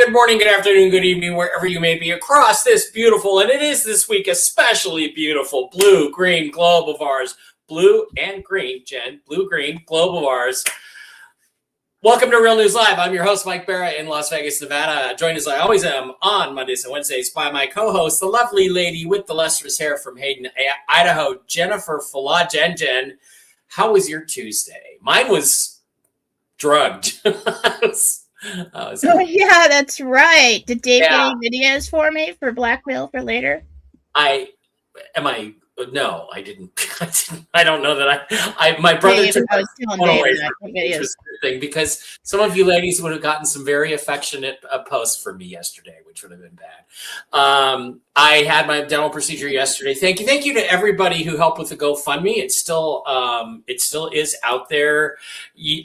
good morning, good afternoon, good evening, wherever you may be across this beautiful, and it is this week especially beautiful, blue-green globe of ours. Blue and green, Jen. Blue-green globe of ours. Welcome to Real News Live. I'm your host, Mike Bara in Las Vegas, Nevada. Joined as I always am on Mondays and Wednesdays by my co-host, the lovely lady with the lustrous hair from Hayden, Idaho, Jennifer Fala. Jen, how was your Tuesday? Mine was drugged. Oh, yeah, that's right. Did Dave get any videos for me for blackmail for later? No, I didn't. I don't know that my brother took I was telling Dave that videos. Thing because some of you ladies would have gotten some very affectionate posts from me yesterday, which would have been bad. I had my dental procedure yesterday. Thank you to everybody who helped with the GoFundMe. It still is out there. You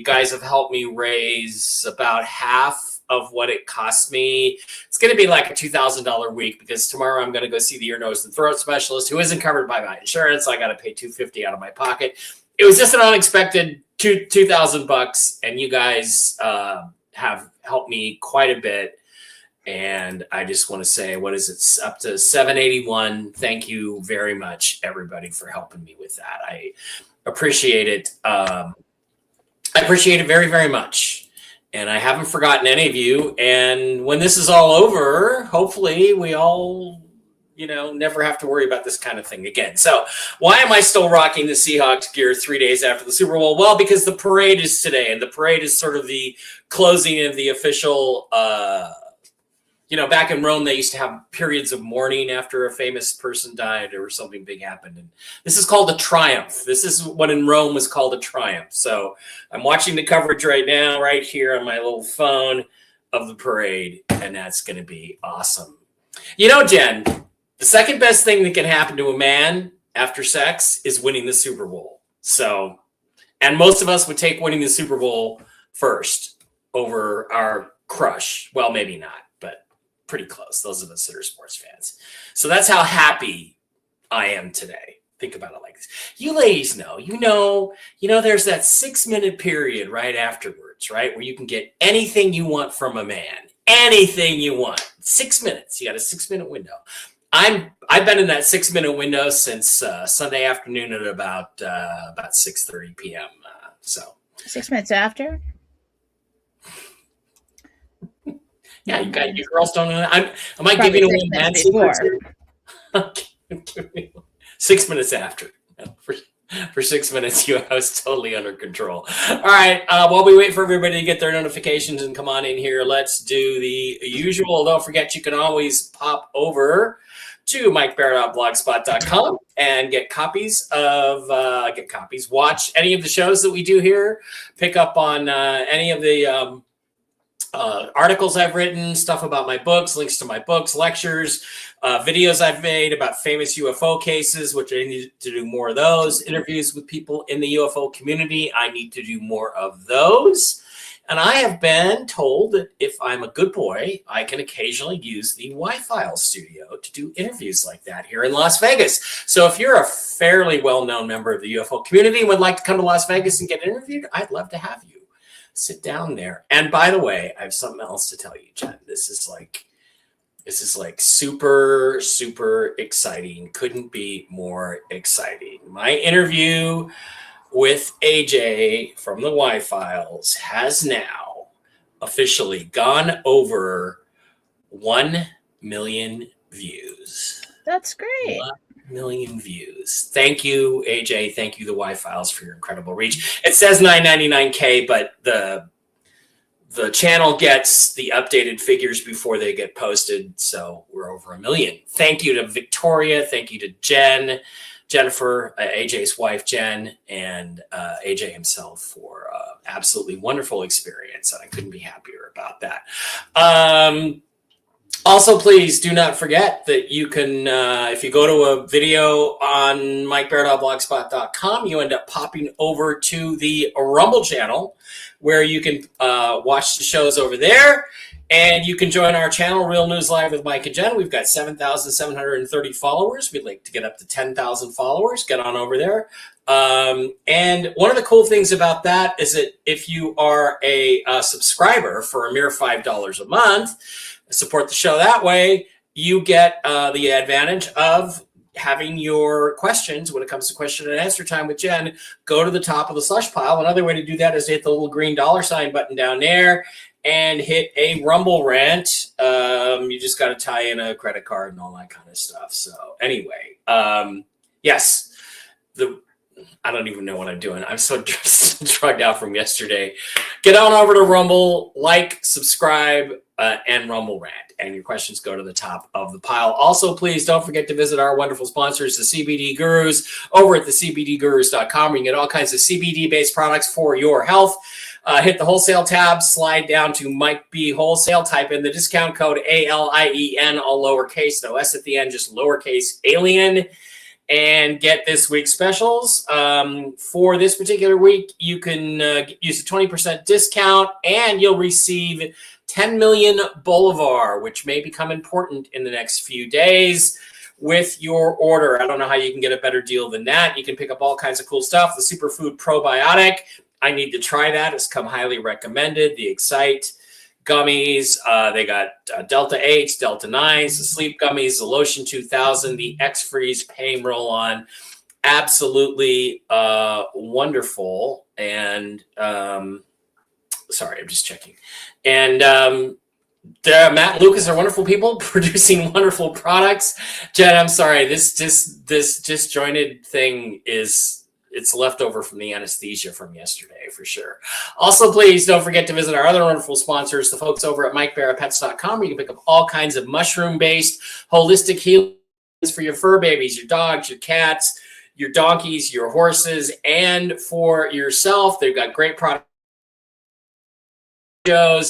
guys have helped me raise about half of what it cost me. It's going to be like a $2,000 week because tomorrow I'm going to go see the ear, nose, and throat specialist who isn't covered by my insurance. I got to pay $250 out of my pocket. It was just an unexpected $2,000, and you guys have helped me quite a bit. And I just want to say, what is it? Up to $781. Thank you very much, everybody, for helping me with that. I appreciate it. I appreciate it very, very much. And I haven't forgotten any of you. And when this is all over, hopefully we all, never have to worry about this kind of thing again. So why am I still rocking the Seahawks gear 3 days after the Super Bowl? Well, because the parade is today. And the parade is sort of the closing of the official, back in Rome, they used to have periods of mourning after a famous person died or something big happened. And this is called a triumph. This is what in Rome was called a triumph. So I'm watching the coverage right now, right here on my little phone of the parade. And that's going to be awesome. Jen, the second best thing that can happen to a man after sex is winning the Super Bowl. So, and most of us would take winning the Super Bowl first over our crush. Well, maybe not, but pretty close. Those of us that are sports fans. So that's how happy I am today. Think about it like this. You ladies know, there's that 6-minute period right afterwards, right? Where you can get anything you want from a man, anything you want. 6 minutes. You got a 6-minute window. I've been in that 6-minute window since Sunday afternoon at about 6:30 p.m. So 6 minutes after. Yeah, you girls don't know. Am I giving away mad secrets? 6 minutes after. For 6 minutes, I was totally under control. All right, while we wait for everybody to get their notifications and come on in here, let's do the usual. Don't forget, you can always pop over to mikebara.blogspot.com and watch any of the shows that we do here, pick up on any of the articles I've written, stuff about my books, links to my books, lectures, videos I've made about famous UFO cases, which I need to do more of those, interviews with people in the UFO community. I need to do more of those. And I have been told that if I'm a good boy, I can occasionally use the Wi-Fi studio to do interviews like that here in Las Vegas. So if you're a fairly well-known member of the UFO community and would like to come to Las Vegas and get interviewed, I'd love to have you. Sit down there. And by the way, I have something else to tell you, Jen. This is like super, super exciting. Couldn't be more exciting. My interview with AJ from the Y-Files has now officially gone over 1 million views. That's great. 1 million views. Thank you, AJ. Thank you, the Y-Files, for your incredible reach. It says 999K, but the channel gets the updated figures before they get posted, so we're over 1 million. Thank you to Victoria. Thank you to Jennifer, AJ's wife, Jen, and AJ himself for absolutely wonderful experience, and I couldn't be happier about that. Also, please do not forget that you can, if you go to a video on mikebara.blogspot.com, you end up popping over to the Rumble channel where you can watch the shows over there. And you can join our channel, Real News Live with Mike and Jen. We've got 7,730 followers. We'd like to get up to 10,000 followers. Get on over there. And one of the cool things about that is that if you are a subscriber for a mere $5 a month, support the show that way, you get the advantage of having your questions when it comes to question and answer time with Jen go to the top of the slush pile. Another way to do that is to hit the little green $ button down there and hit a Rumble rant. You just got to tie in a credit card and all that kind of stuff. So anyway, yes, I don't even know what I'm doing. I'm so drugged out from yesterday. Get on over to Rumble, like, subscribe, and Rumble rant. And your questions go to the top of the pile. Also, please don't forget to visit our wonderful sponsors, the CBD Gurus, over at thecbdgurus.com. You can get all kinds of CBD-based products for your health. Hit the wholesale tab, slide down to Mike B Wholesale, type in the discount code ALIEN, all lowercase, no S at the end, just lowercase alien, and get this week's specials. For this particular week, you can use a 20% discount, and you'll receive 10 million Bolivar, which may become important in the next few days with your order. I don't know how you can get a better deal than that. You can pick up all kinds of cool stuff. The Superfood Probiotic, I need to try that. It's come highly recommended. The Excite gummies, they got Delta 8s, Delta 9s, the Sleep gummies, the Lotion 2000, the X-Freeze Pain Roll-On. Absolutely wonderful. And sorry, I'm just checking. And Matt and Lucas are wonderful people producing wonderful products. Jen, I'm sorry, this disjointed thing it's left over from the anesthesia from yesterday for sure. Also, please don't forget to visit our other wonderful sponsors, the folks over at MikeBaraPets.com, where you can pick up all kinds of mushroom-based holistic healings for your fur babies, your dogs, your cats, your donkeys, your horses, and for yourself. They've got great products. A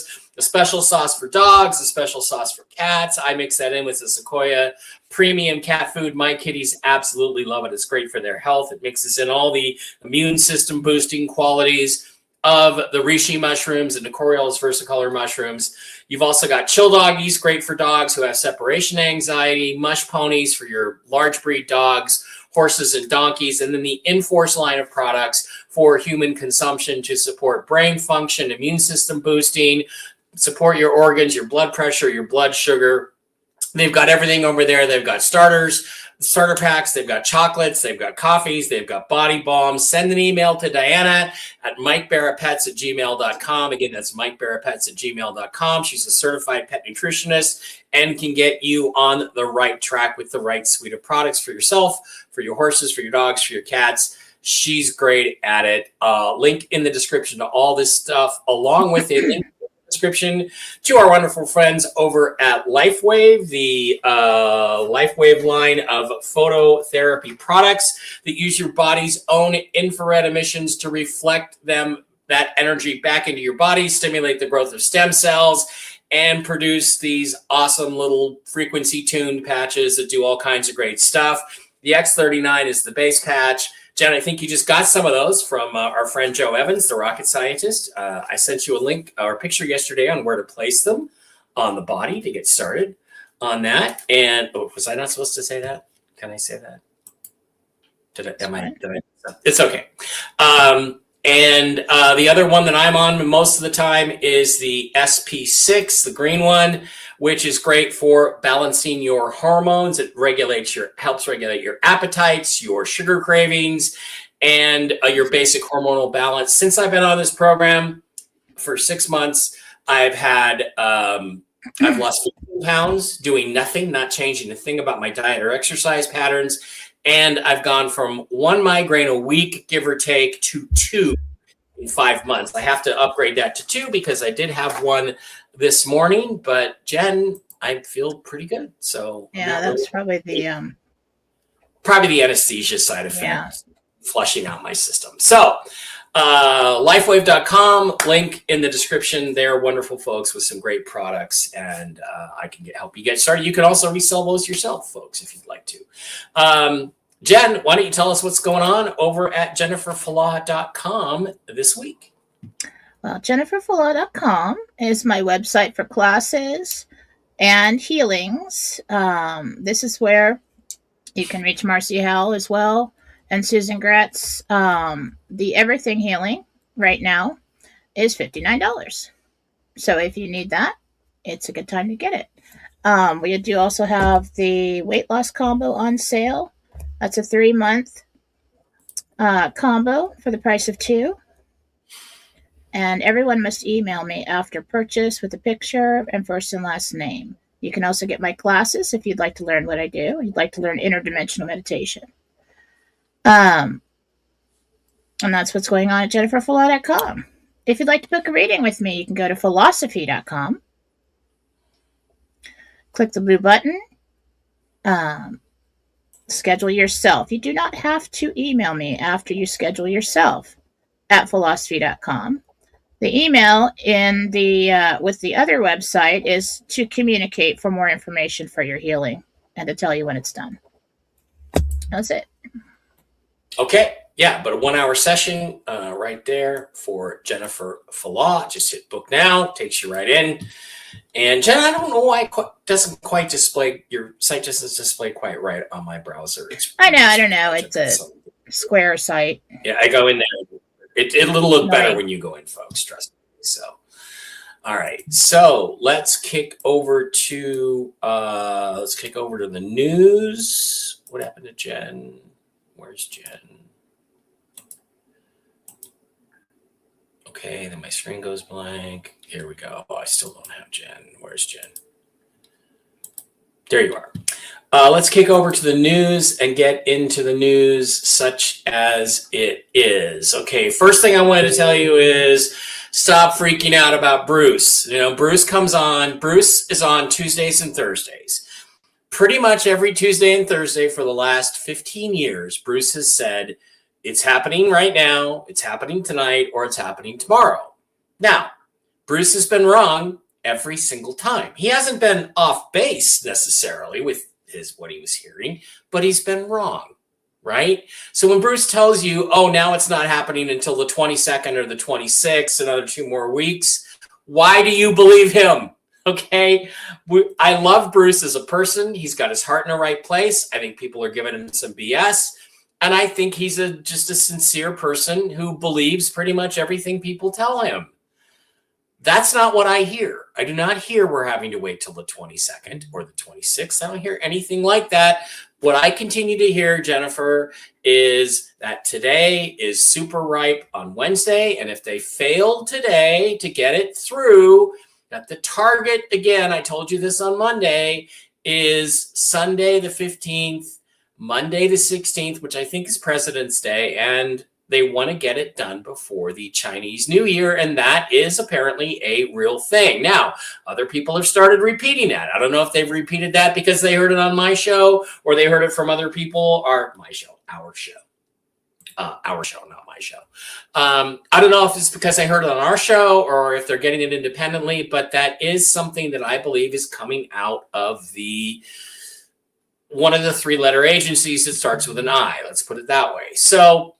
special sauce for dogs, a special sauce for cats. I mix that in with the Sequoia premium cat food. My kitties absolutely love it. It's great for their health. It mixes in all the immune system boosting qualities of the reishi mushrooms and the Coriol's versicolor mushrooms. You've also got chill doggies, great for dogs who have separation anxiety, mush ponies for your large breed dogs, horses and donkeys, and then the Enforce line of products for human consumption to support brain function, immune system boosting, support your organs, your blood pressure, your blood sugar. They've got everything over there. They've got starter packs, they've got chocolates, they've got coffees, they've got body balms. Send an email to Diana at MikeBaraPets@gmail.com. Again, that's MikeBaraPets@gmail.com. She's a certified pet nutritionist and can get you on the right track with the right suite of products for yourself, for your horses, for your dogs, for your cats. She's great at it. Link in the description to all this stuff, along with a link description to our wonderful friends over at LifeWave, the LifeWave line of phototherapy products that use your body's own infrared emissions to reflect that energy back into your body, stimulate the growth of stem cells, and produce these awesome little frequency tuned patches that do all kinds of great stuff. The X39 is the base patch. Jen, I think you just got some of those from our friend Joe Evans, the rocket scientist. I sent you a link or a picture yesterday on where to place them on the body to get started on that. And was I not supposed to say that? Can I say that? It's okay. And the other one that I'm on most of the time is the SP6, the green one, which is great for balancing your hormones. It helps regulate your appetites, your sugar cravings, and your basic hormonal balance. Since I've been on this program for 6 months, I've lost 15 pounds doing nothing, not changing a thing about my diet or exercise patterns. And I've gone from 1 migraine a week, give or take, to 2 in 5 months. I have to upgrade that to 2 because I did have one this morning. But Jen, I feel pretty good. So yeah, that's probably the anesthesia side effect, flushing out my system. So lifewave.com, link in the description. They're wonderful folks with some great products, and I can help you get started. You can also resell those yourself, folks, if you'd like to. Jen, why don't you tell us what's going on over at jenniferfalaw.com this week? Well, jenniferfalaw.com is my website for classes and healings. This is where you can reach Marcy Howell as well And Susan Gretz, the Everything Healing right now is $59. So if you need that, it's a good time to get it. We do also have the weight loss combo on sale. That's a 3-month combo for the price of 2. And everyone must email me after purchase with a picture and first and last name. You can also get my classes if you'd like to learn what I do. You'd like to learn interdimensional meditation. And that's what's going on at jenniferfullaw.com. If you'd like to book a reading with me, you can go to philosophy.com. Click the blue button. Schedule yourself. You do not have to email me after you schedule yourself at philosophy.com. The email in the with the other website is to communicate for more information for your healing and to tell you when it's done. That's it. Okay. Yeah, but a 1-hour session right there for Jennifer Fullaw. Just hit book now. Takes you right in. And Jen, I don't know why it doesn't quite display, your site doesn't display quite right on my browser. I don't know. It's a square site. Yeah, I go in there. It'll look better when you go in, folks. Trust me. So, all right. So let's kick over to the news. What happened to Jen? Where's Jen? Okay, then my screen goes blank. Here we go. Oh, I still don't have Jen. Where's Jen? There you are. Let's kick over to the news and get into the news such as it is. Okay, first thing I wanted to tell you is stop freaking out about Bruce. You know, Bruce comes on. Bruce is on Tuesdays and Thursdays. Pretty much every Tuesday and Thursday for the last 15 years, Bruce has said, it's happening right now, it's happening tonight, or it's happening tomorrow. Now, Bruce has been wrong every single time. He hasn't been off base necessarily with what he was hearing, but he's been wrong, right? So when Bruce tells you, oh, now it's not happening until the 22nd or the 26th, another 2 more weeks, why do you believe him? Okay, I love Bruce as a person. He's got his heart in the right place. I think people are giving him some BS. And I think he's just a sincere person who believes pretty much everything people tell him. That's not what I hear. I do not hear we're having to wait till the 22nd or the 26th. I don't hear anything like that. What I continue to hear, Jennifer, is that today is super ripe on Wednesday. And if they fail today to get it through, that the target, again, I told you this on Monday, is Sunday the 15th, Monday the 16th, which I think is President's Day, and they want to get it done before the Chinese New Year, and that is apparently a real thing. Now, other people have started repeating that. I don't know if they've repeated that because they heard it on my show or they heard it from other people, or my show, our show. Our show, not my show. I don't know if it's because I heard it on our show or if they're getting it independently, but that is something that I believe is coming out of one of the 3-letter agencies that starts with an I. Let's put it that way. So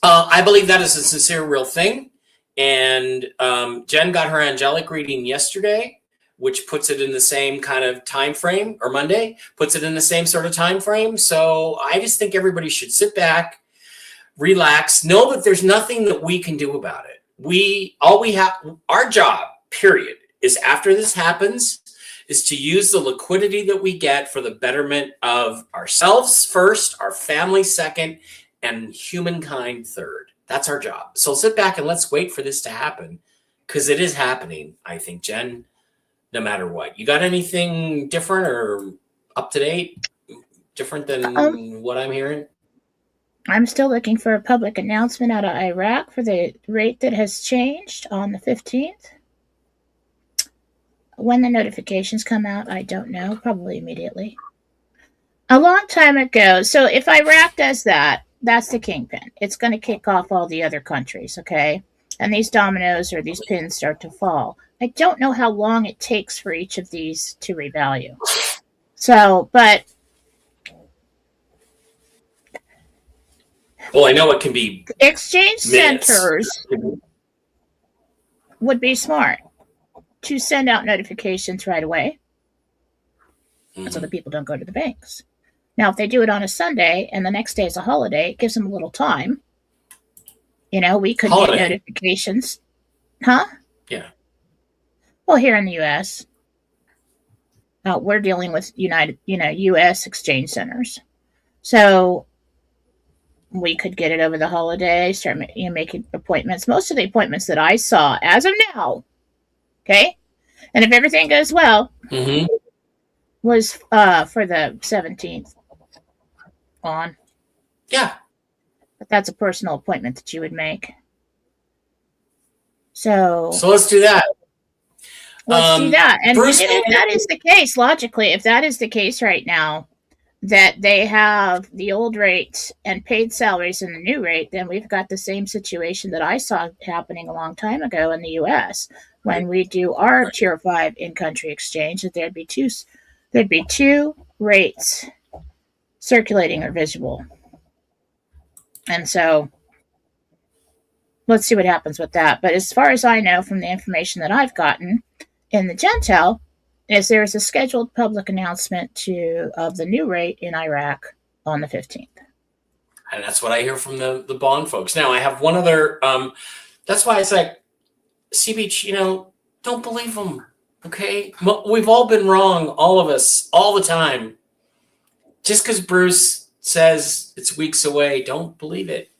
I believe that is a sincere, real thing. And Jen got her angelic reading yesterday, which puts it in the same kind of time frame, or Monday, puts it in the same sort of time frame. So I just think everybody should sit back, relax, know that there's nothing that we can do about it. Our job, period, is after this happens, is to use the liquidity that we get for the betterment of ourselves first, our family second, and humankind third. That's our job. So sit back and let's wait for this to happen, because it is happening, I think, Jen, no matter what. You got anything different or up to date, different than what I'm hearing? I'm still looking for a public announcement out of Iraq for the rate that has changed on the 15th. When the notifications come out, I don't know. Probably immediately. A long time ago. So if Iraq does that, that's the kingpin. It's going to kick off all the other countries, okay? And these dominoes or these pins start to fall. I don't know how long it takes for each of these to revalue. So, but... Well, I know it can be exchange centers would be smart to send out notifications right away, so that people don't go to the banks. Now, if they do it on a Sunday and the next day is a holiday, it gives them a little time. We could get Holiday. notifications. Huh? Yeah. Well, here in the U.S., we're dealing with U.S. exchange centers. So we could get it over the holiday, start making appointments. Most of the appointments that I saw as of now, okay, and if everything goes well, Mm-hmm. was for the 17th on. Yeah. But that's a personal appointment that you would make. So let's do that. Let's do that. And Bruce, if that is the case, logically, if that is the case right now, that they have the old rate and paid salaries and the new rate, then we've got the same situation that I saw happening a long time ago in the U.S. when we do our Tier 5 in-country exchange, that there'd be two rates circulating or visible. And so let's see what happens with that. But as far as I know from the information that I've gotten in the Gentel, is there's a scheduled public announcement of the new rate in Iraq on the 15th. And that's what I hear from the bond folks. Now, I have one other, that's why it's like, CB, don't believe them, okay? We've all been wrong, all of us, all the time. Just because Bruce says it's weeks away, don't believe it.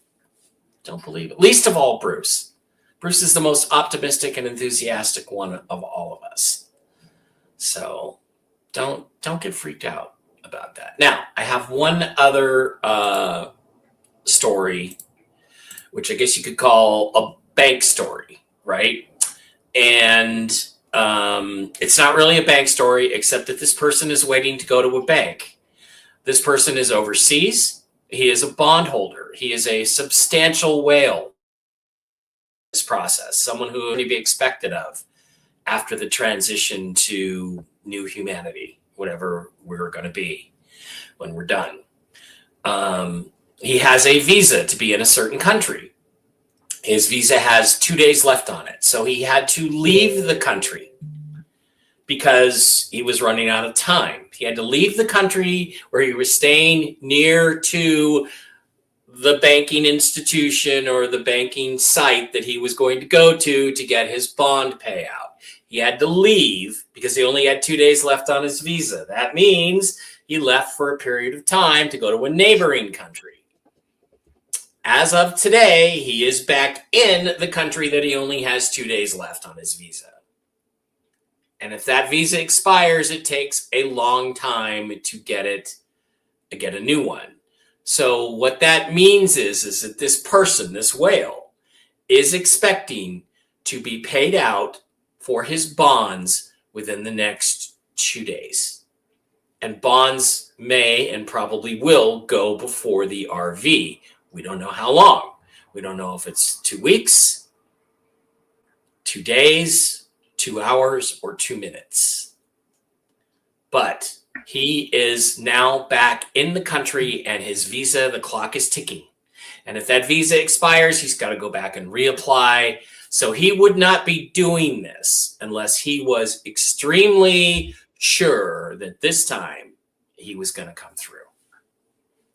Don't believe it. Least of all, Bruce. Bruce is the most optimistic and enthusiastic one of all of us. So don't get freaked out about that. Now, I have one other story, which I guess you could call a bank story, right? And it's not really a bank story, except that this person is waiting to go to a bank. This person is overseas. He is a bondholder. He is a substantial whale in this process, someone who would be expected of after the transition to new humanity, whatever we're going to be when we're done. He has a visa to be in a certain country. His visa has 2 days left on it. So he had to leave the country because he was running out of time. He had to leave the country where he was staying near to the banking institution or the banking site that he was going to go to get his bond payout. He had to leave because he only had 2 days left on his visa. That means he left for a period of time to go to a neighboring country. As of today, he is back in the country that he only has 2 days left on his visa. And if that visa expires, it takes a long time to get a new one. So what that means is that this person, this whale, is expecting to be paid out for his bonds within the next 2 days. And bonds may and probably will go before the RV. We don't know how long. We don't know if it's 2 weeks, 2 days, 2 hours, or 2 minutes. But he is now back in the country and his visa, the clock is ticking. And if that visa expires, he's got to go back and reapply. So he would not be doing this unless he was extremely sure that this time he was going to come through.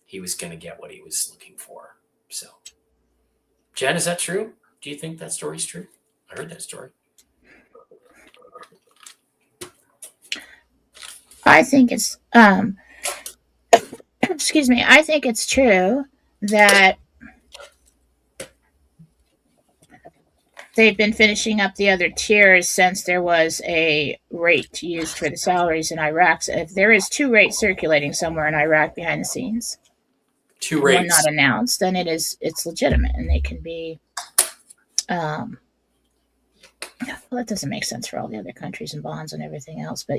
He was going to get what he was looking for. So, Jen, is that true? Do you think that story's true? I heard that story. I think it's, excuse me, I think it's true that they've been finishing up the other tiers since there was a rate used for the salaries in Iraq. So if there is 2 rates circulating somewhere in Iraq behind the scenes, 2 rates, one not announced, then it's legitimate, and they can be. Well, that doesn't make sense for all the other countries and bonds and everything else, but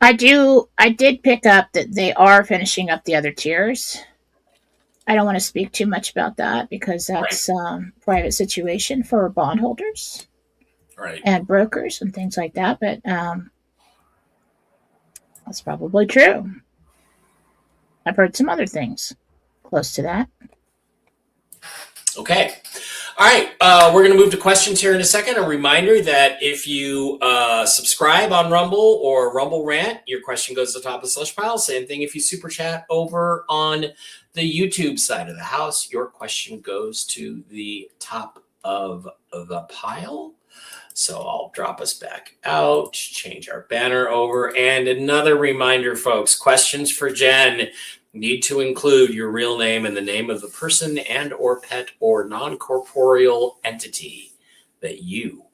I did pick up that they are finishing up the other tiers. I don't want to speak too much about that because that's private situation for bondholders, right, and brokers and things like that. But that's probably true. I've heard some other things close to that. Okay. All right, we're going to move to questions here in a second. A reminder that if you subscribe on Rumble or Rumble Rant, your question goes to the top of the slush pile. Same thing if you super chat over on the YouTube side of the house, your question goes to the top of the pile. So I'll drop us back out, change our banner over. And another reminder, folks, questions for Jen need to include your real name and the name of the person and or pet or non-corporeal entity that you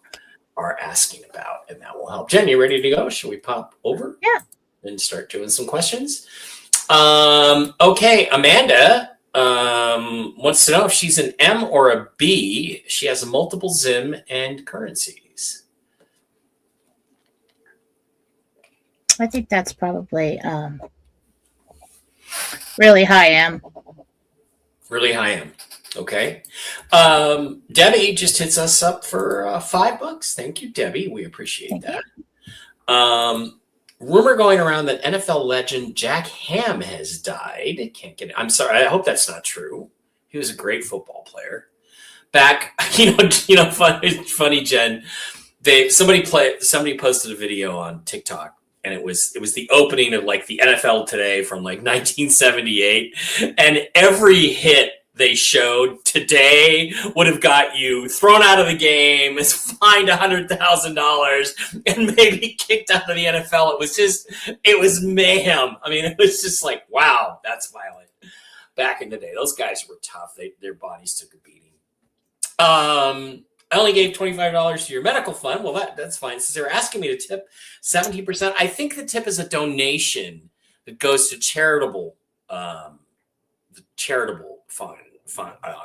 are asking about. And that will help. Jen, you ready to go? Should we pop over? Yeah. And start doing some questions? Okay, Amanda wants to know if she's an M or a B. She has a multiple Zim and currencies. I think that's probably really high M. Really high M. Okay. Debbie just hits us up for $5. Thank you, Debbie. We appreciate that. Rumor going around that NFL legend Jack Ham has died. Can't get it. I'm sorry. I hope that's not true. He was a great football player. Back, funny, Jen. Somebody posted a video on TikTok, and it was the opening of like the NFL Today from like 1978, and every hit they showed today would have got you thrown out of the game, is fined $100,000, and maybe kicked out of the NFL. It was mayhem. I mean, it was just like, wow, that's violent. Back in the day, those guys were tough. Their bodies took a beating. I only gave $25 to your medical fund. Well, that's fine. Since they're asking me to tip 17%, I think the tip is a donation that goes to charitable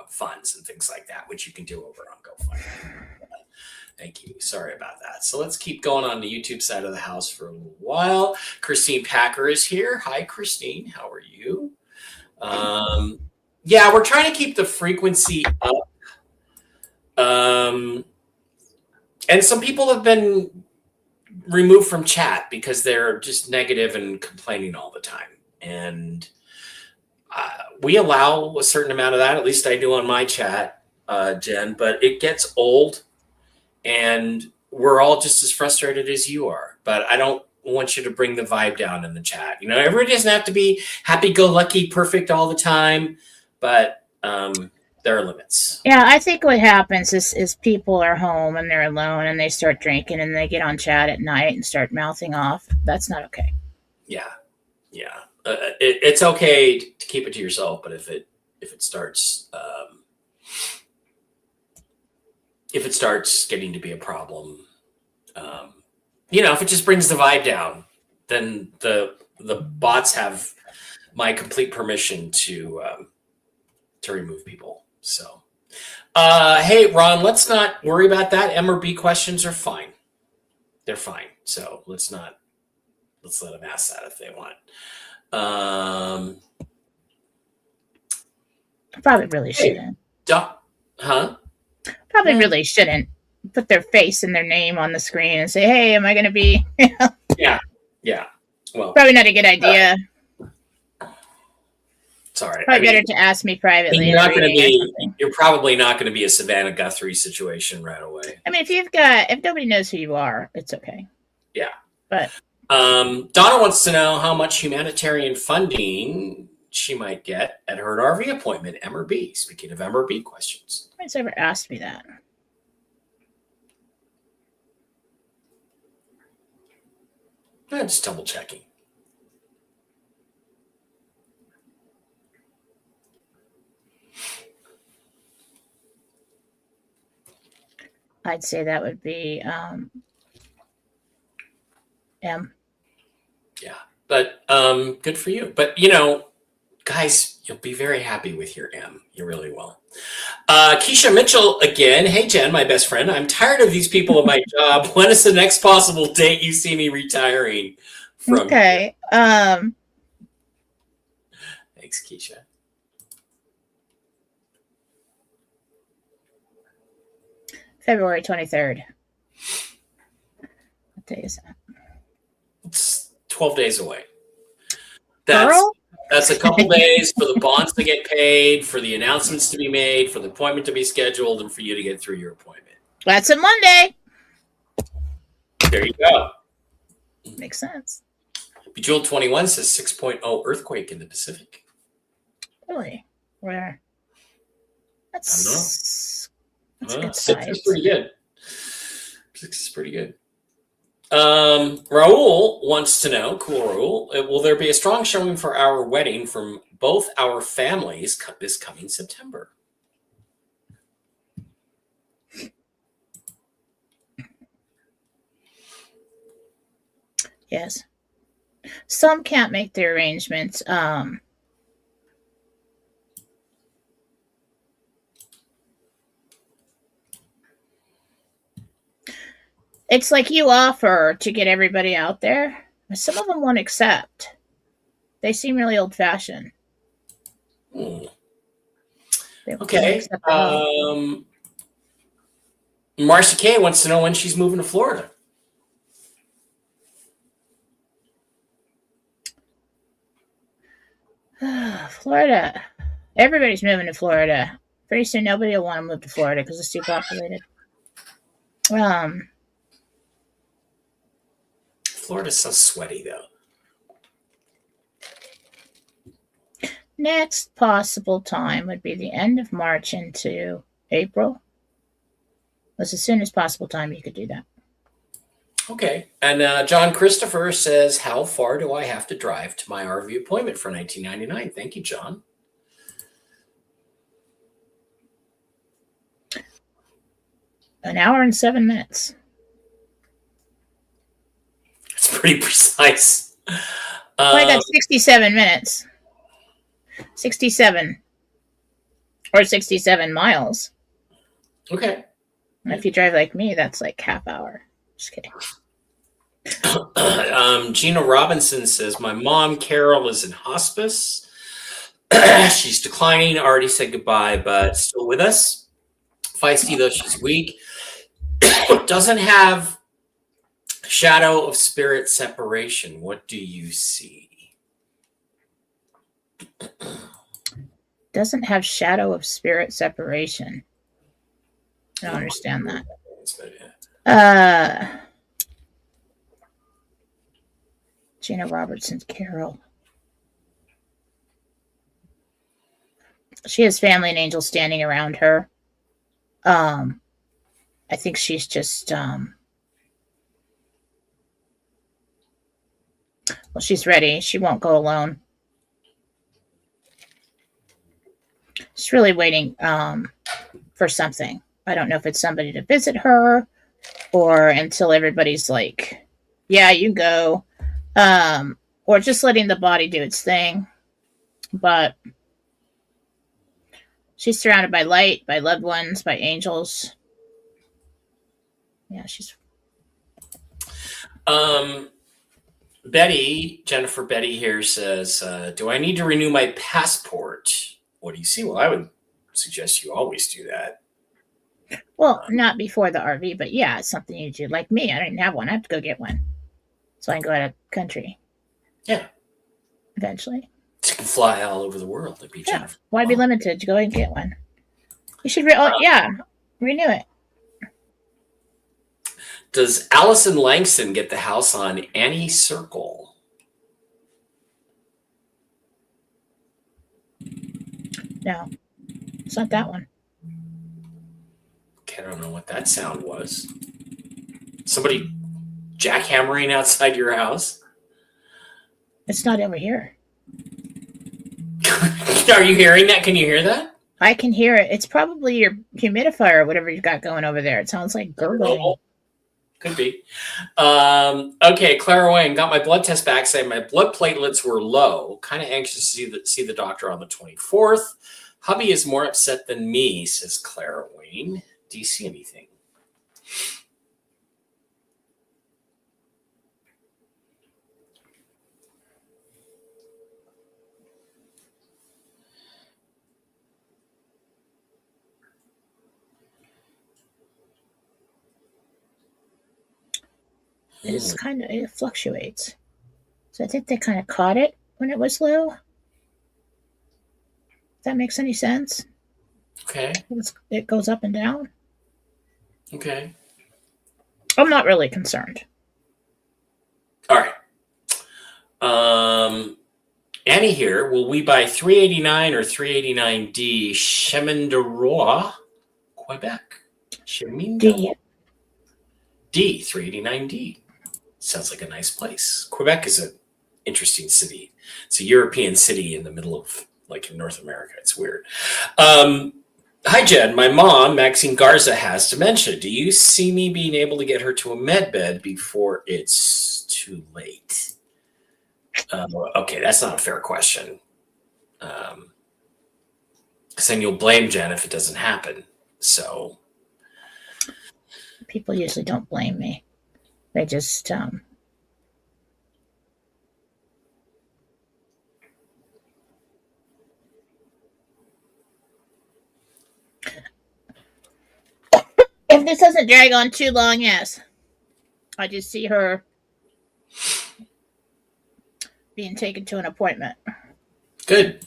funds and things like that, which you can do over on GoFundMe. Thank you. Sorry about that. So let's keep going on the YouTube side of the house for a little while. Christine Packer is here. Hi, Christine. How are you? Yeah, we're trying to keep the frequency up. And some people have been removed from chat because they're just negative and complaining all the time. And we allow a certain amount of that, at least I do on my chat, Jen, but it gets old and we're all just as frustrated as you are. But I don't want you to bring the vibe down in the chat. Everybody doesn't have to be happy-go-lucky, perfect all the time, but there are limits. Yeah, I think what happens is people are home and they're alone and they start drinking and they get on chat at night and start mouthing off. That's not okay. Yeah. It's okay to keep it to yourself, but if it starts getting to be a problem, if it just brings the vibe down, then the bots have my complete permission to remove people. So, hey, Ron, let's not worry about that. M or B questions are fine. They're fine. So let's let them ask that if they want. Probably really shouldn't. Probably really shouldn't put their face and their name on the screen and say, hey, am I going to be? Yeah. Well, probably not a good idea. Sorry. Probably better to ask me privately. You're probably not going to be a Savannah Guthrie situation right away. I mean, if nobody knows who you are, it's okay. Yeah. But Donna wants to know how much humanitarian funding she might get at her RV appointment, M or B. Speaking of M or B questions. Nobody's ever asked me that. Just double checking. I'd say that would be M. Yeah, but good for you. But guys, you'll be very happy with your M. You really will. Keisha Mitchell again. Hey Jen, my best friend. I'm tired of these people at my job. When is the next possible date you see me retiring from? Okay. Thanks, Keisha. February 23rd. What day is that? It's 12 days away. Girl? That's a couple days for the bonds to get paid, for the announcements to be made, for the appointment to be scheduled, and for you to get through your appointment. That's a Monday. There you go. Makes sense. Bejeweled 21 says 6.0 earthquake in the Pacific. Really? Where? That's good size. 6 is pretty good. 6 is pretty good. Raul wants to know, cool Raul, will there be a strong showing for our wedding from both our families this coming September? Yes. Some can't make the arrangements. It's like you offer to get everybody out there, but some of them won't accept. They seem really old-fashioned. Okay. Marcy K wants to know when she's moving to Florida. Florida. Everybody's moving to Florida. Pretty soon nobody will want to move to Florida because it's too populated. Florida's so sweaty, though. Next possible time would be the end of March into April. That's as soon as possible time you could do that. Okay. And John Christopher says, how far do I have to drive to my RV appointment for 1999? Thank you, John. An hour and 7 minutes. That's pretty precise. I got 67 minutes. 67. Or 67 miles. Okay. And if you drive like me, that's like half hour. Just kidding. Gina Robinson says, my mom, Carol, is in hospice. She's declining, already said goodbye, but still with us. Feisty, though she's weak. Doesn't have shadow of spirit separation. What do you see? Doesn't have shadow of spirit separation. I don't understand that. Gina Robertson Carroll. She has family and angels standing around her. I think she's just well, she's ready. She won't go alone. She's really waiting for something. I don't know if it's somebody to visit her or until everybody's like, yeah, you go. Or just letting the body do its thing. But she's surrounded by light, by loved ones, by angels. Yeah, she's... Jennifer Betty here says, do I need to renew my passport? What do you see? Well, I would suggest you always do that. Well, not before the RV, but yeah, it's something you do. Like me, I don't even have one. I have to go get one so I can go out of country. Yeah. Eventually. You can fly all over the world. It'd be Jennifer. Why be limited? Go and get one. You should renew it. Does Allison Langston get the house on Annie Circle? No, it's not that one. Okay, I don't know what that sound was. Somebody jackhammering outside your house? It's not over here. Are you hearing that? Can you hear that? I can hear it. It's probably your humidifier or whatever you've got going over there. It sounds like gurgling. Could be. Okay, Clara Wayne, got my blood test back saying my blood platelets were low. Kind of anxious to see the doctor on the 24th. Hubby is more upset than me, says Clara Wayne. Do you see anything? It fluctuates. So I think they kind of caught it when it was low. that makes any sense. Okay. It goes up and down. Okay. I'm not really concerned. All right. Annie here. Will we buy 389 or 389D Chemin de Roi, Quebec? Chemin de Roi. D, 389D. Sounds like a nice place. Quebec is an interesting city. It's a European city in the middle of, like, in North America. It's weird. Hi, Jen. My mom, Maxine Garza, has dementia. Do you see me being able to get her to a med bed before it's too late? Okay, that's not a fair question. Because then you'll blame Jen if it doesn't happen. So people usually don't blame me. They just if this doesn't drag on too long, yes. I just see her being taken to an appointment. Good.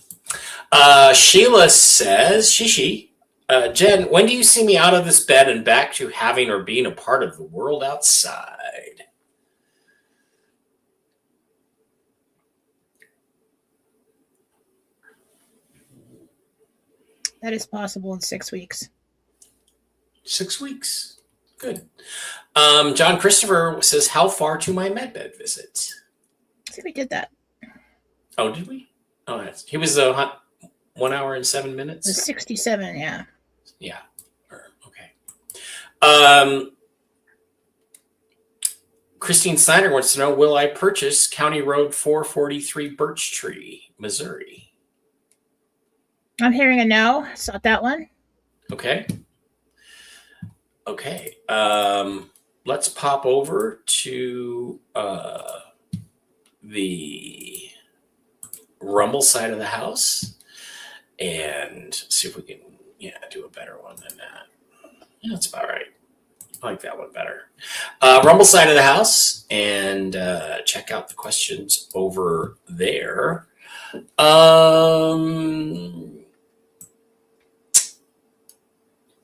Sheila says, Jen, when do you see me out of this bed and back to having or being a part of the world outside? That is possible in 6 weeks. 6 weeks. Good. John Christopher says, how far to my medbed visit? I think we did that. Oh, did we? Oh, he was 1 hour and 7 minutes? It was 67, yeah. Yeah. Okay. Christine Snyder wants to know, will I purchase County Road 443 Birch Tree, Missouri? I'm hearing a no. It's not that one. Okay. Okay. Let's pop over to the Rumble side of the house and see if we can, do a better one than that. Yeah, that's about right. I like that one better. Rumble side of the house and check out the questions over there.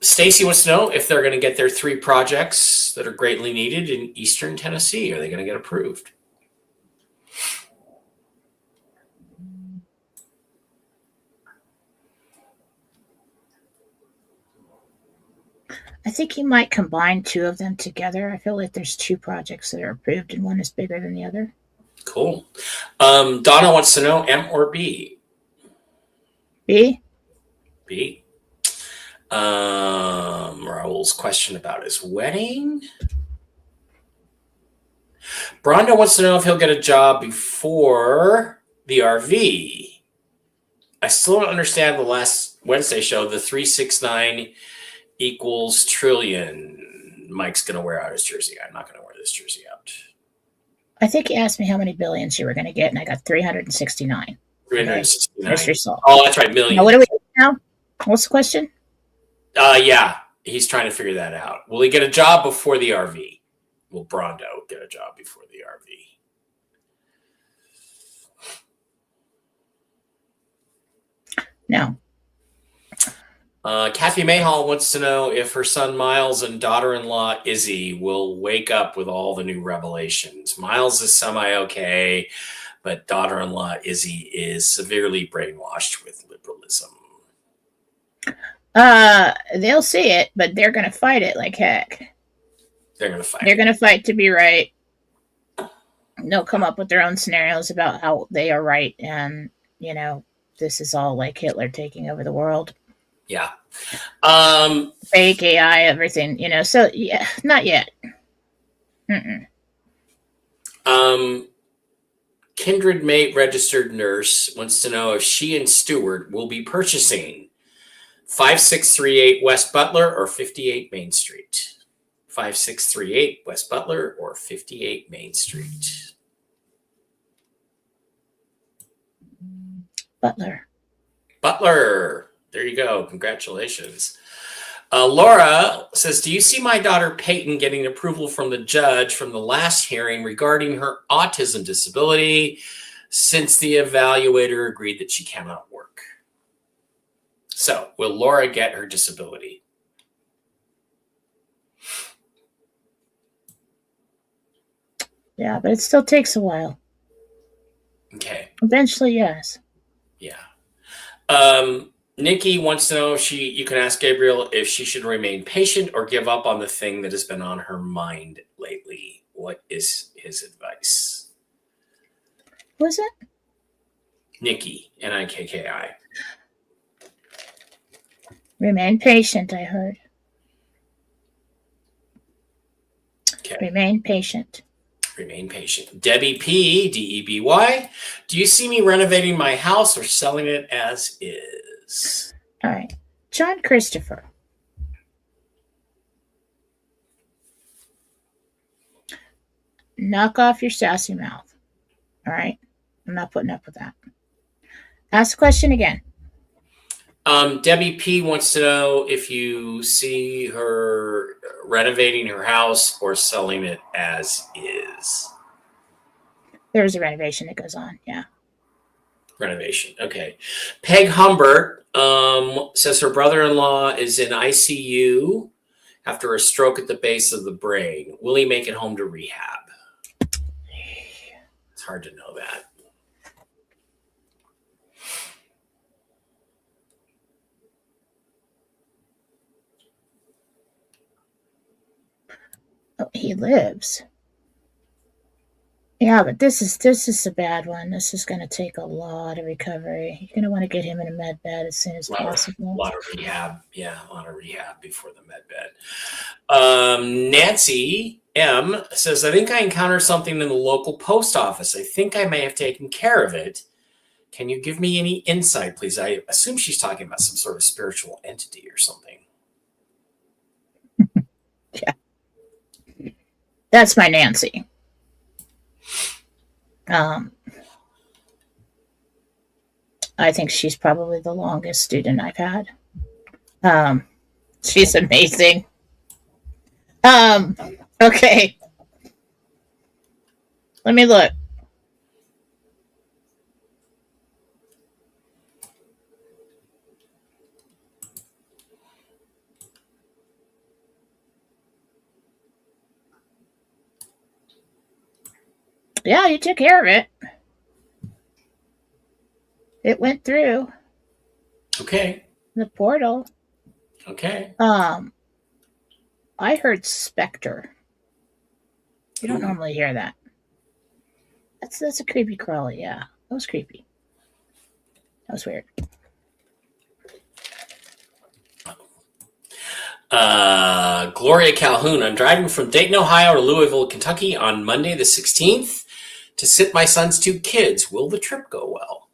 Stacy wants to know if they're going to get their 3 projects that are greatly needed in Eastern Tennessee. Are they going to get approved? I think you might combine 2 of them together. I feel like there's 2 projects that are approved and one is bigger than the other. Cool. Donna wants to know M or B? B? B. Raul's question about his wedding. Brondo wants to know if he'll get a job before the RV. I still don't understand the last Wednesday show, the 369 equals trillion. Mike's going to wear out his jersey. I'm not going to wear this jersey out. I think he asked me how many billions you were going to get, and I got 369. 369. Mystery solved. Oh, that's right, million. Now, what do we do now? What's the question? Yeah, he's trying to figure that out. Will he get a job before the RV? Will Brondo get a job before the RV? No. Kathy Mayhall wants to know if her son Miles and daughter-in-law Izzy will wake up with all the new revelations. Miles is semi-okay, but daughter-in-law Izzy is severely brainwashed with liberalism. They'll see it, but they're going to fight it like heck. They're going to fight. They're going to fight to be right. They'll come up with their own scenarios about how they are right, and this is all like Hitler taking over the world. Yeah. Fake AI, everything, so yeah, not yet. Kindred Mate registered nurse wants to know if she and Stewart will be purchasing 5638 West Butler or 58 Main Street. 5638 West Butler or 58 Main Street. Butler. There you go. Congratulations. Laura says, do you see my daughter Peyton getting approval from the judge from the last hearing regarding her autism disability since the evaluator agreed that she cannot work? So, will Laura get her disability? Yeah, but it still takes a while. Okay. Eventually, yes. Yeah. Nikki wants to know if you can ask Gabriel if she should remain patient or give up on the thing that has been on her mind lately. What is his advice? Who is it? Nikki, Nikki. Remain patient, I heard. Okay. Remain patient. Remain patient. Debbie P, Deby. Do you see me renovating my house or selling it as is? All right. John Christopher. Knock off your sassy mouth. All right. I'm not putting up with that. Ask the question again. Debbie P wants to know if you see her renovating her house or selling it as is. There's a renovation that goes on. Yeah. Renovation. Okay. Peg Humbert says her brother-in-law is in ICU after a stroke at the base of the brain. Will he make it home to rehab? It's hard to know that. Oh, he lives. Yeah, but this is a bad one. This is going to take a lot of recovery. You're going to want to get him in a med bed as soon as possible. A lot of rehab. Yeah, a lot of rehab before the med bed. Nancy M says, I think I encountered something in the local post office. I think I may have taken care of it. Can you give me any insight, please? I assume she's talking about some sort of spiritual entity or something. Yeah. That's my Nancy. I think she's probably the longest student I've had. She's amazing. Okay. Let me look. Yeah, you took care of it. It went through. Okay. The portal. Okay. I heard specter. You don't normally hear that. That's a creepy crawly, yeah. That was creepy. That was weird. Gloria Calhoun. I'm driving from Dayton, Ohio to Louisville, Kentucky on Monday the 16th to sit my son's 2 kids. Will the trip go well?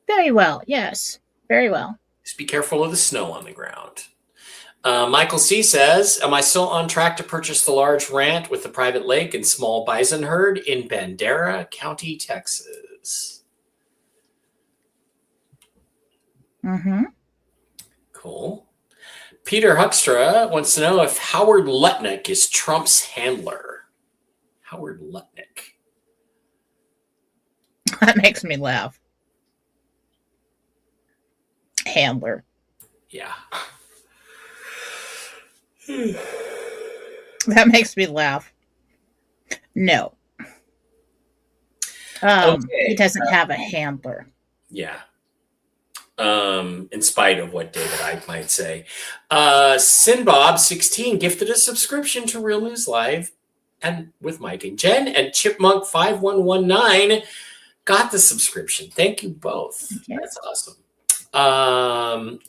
Very well, yes. Very well. Just be careful of the snow on the ground. Michael C. says, am I still on track to purchase the large ranch with the private lake and small bison herd in Bandera County, Texas? Mm-hmm. Cool. Peter Huckstra wants to know if Howard Lutnick is Trump's handler. Howard Lutnick. That makes me laugh. Handler. Yeah. That makes me laugh. No. Okay. He doesn't have a handler. Yeah. In spite of what David Icke might say. Sinbob16 gifted a subscription to Real News Live and with Mike and Jen, and Chipmunk5119 got the subscription. Thank you both. Yes. That's awesome.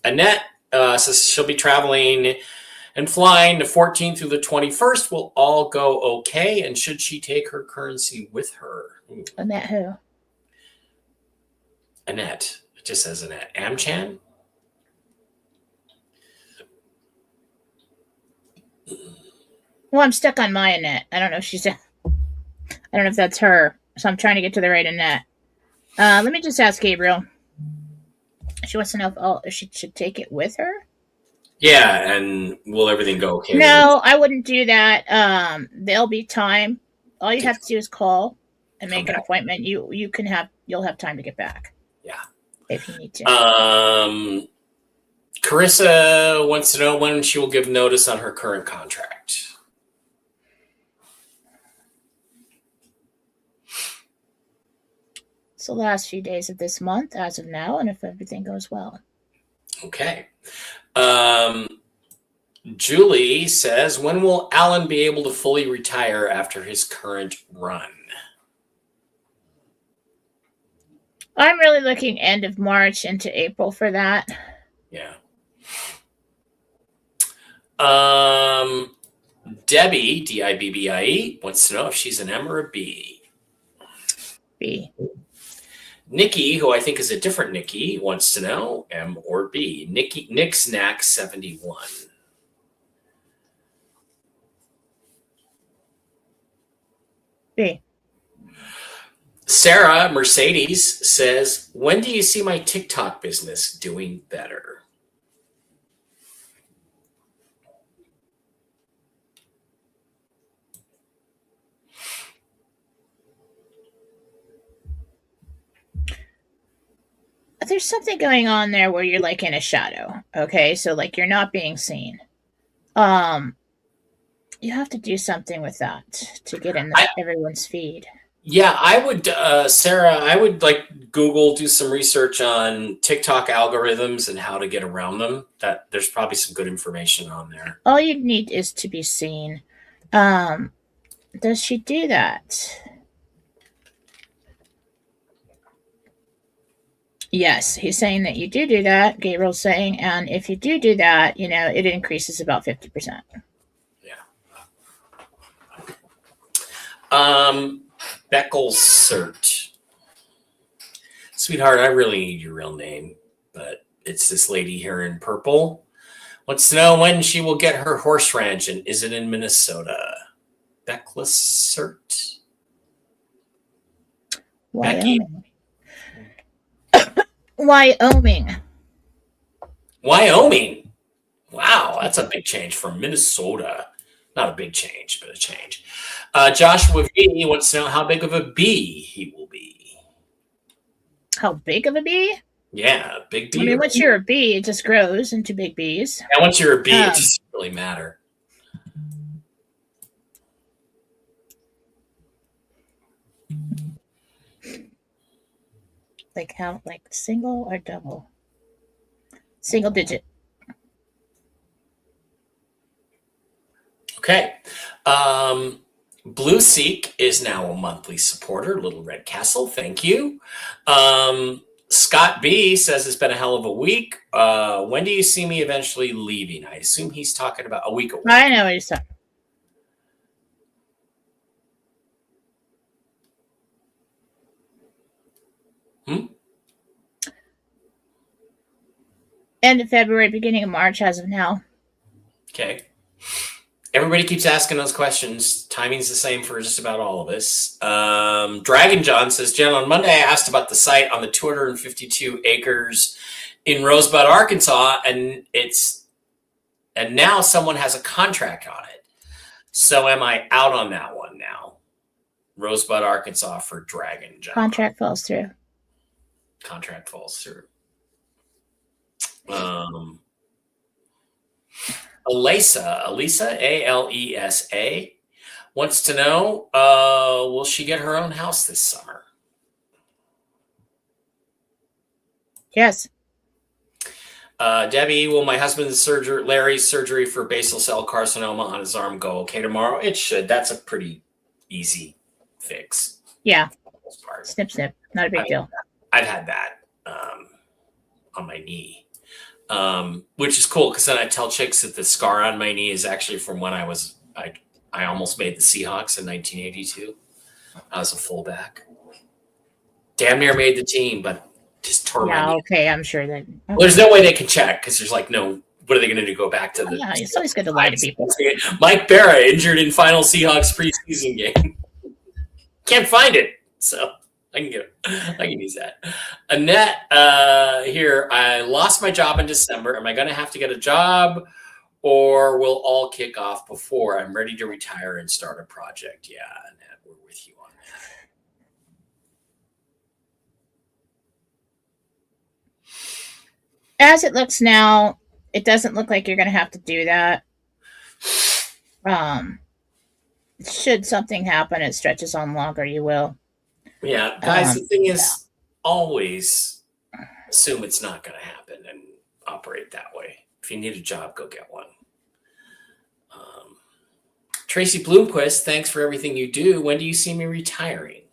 Annette says she'll be traveling and flying the 14th through the 21st. Will all go okay? And should she take her currency with her? Annette who? Annette. It just says Annette. Amchan? Well, I'm stuck on my Annette. I don't know if she's. I don't know if that's her. So I'm trying to get to the right Annette. Let me just ask Gabriel. She wants to know if she should take it with her. Yeah, and will everything go okay? No, I wouldn't do that. There'll be time. All you have to do is call and make an appointment. You can have you'll have time to get back. Yeah. If you need to. Carissa wants to know when she will give notice on her current contract. It's the last few days of this month as of now, and if everything goes well. Okay. Julie says, when will Alan be able to fully retire after his current run? I'm really looking end of March into April for that. Yeah. Debbie, Dibbie, wants to know if she's an M or a B. B. Nikki, who I think is a different Nikki, wants to know M or B. Nick Snack 71. B. Sarah Mercedes says, when do you see my TikTok business doing better? There's something going on there where you're like in a shadow. Okay, so like you're not being seen. You have to do something with that to get in everyone's feed. Yeah, I would, Sarah, I would like Google, do some research on TikTok algorithms and how to get around them. That there's probably some good information on there. All you need is to be seen. Does she do that? Yes, he's saying that you do that, Gabriel's saying, and if you do that, it increases about 50%. Yeah. Beckelsert. Sweetheart, I really need your real name, but it's this lady here in purple. Wants to know when she will get her horse ranch, and is it in Minnesota? Beckelsert. Wyoming. Wyoming. Wow, that's a big change from Minnesota. Not a big change, but a change. Joshua V wants to know how big of a bee he will be. How big of a bee? Yeah, big bee. I mean, once you're a bee, it just grows into big bees. Yeah, once you're a bee, it doesn't really matter. Like how, like single or double? Single digit. Okay. Blue Seek is now a monthly supporter. Little Red Castle, thank you. Scott B says it's been a hell of a week. When do you see me eventually leaving? I assume he's talking about a week. I know what he's talking. End of February, beginning of March as of now. Okay. Everybody keeps asking those questions. Timing's the same for just about all of us. Dragon John says, Jen, on Monday I asked about the site on the 252 acres in Rosebud, Arkansas, and now someone has a contract on it. So am I out on that one now? Rosebud, Arkansas for Dragon John. Contract falls through. Alisa, Alesa, wants to know, will she get her own house this summer? Yes. Debbie, will my husband's Larry's surgery for basal cell carcinoma on his arm go okay tomorrow? It should. That's a pretty easy fix. Yeah. Snip, snip. Not a big deal. I've had that on my knee. Which is cool because then I tell chicks that the scar on my knee is actually from when I almost made the Seahawks in 1982. I was a fullback. Damn near made the team, but just tore my knee. Okay, I'm sure that. Okay. Well, there's no way they can check because there's like no. What are they going to do? Go back to the? Yeah, it's always good to lie to people. Mike Bara injured in final Seahawks preseason game. Can't find it, so. I can use that. Annette here, I lost my job in December. Am I going to have to get a job or will all kick off before I'm ready to retire and start a project? Yeah, Annette, we're with you on As it looks now, it doesn't look like you're going to have to do that. Should something happen, it stretches on longer, you will. Yeah, guys, the thing Yeah. is, always assume it's not going to happen and operate that way. If you need a job, go get one. Tracy Bloomquist, thanks for everything you do. When do you see me retiring?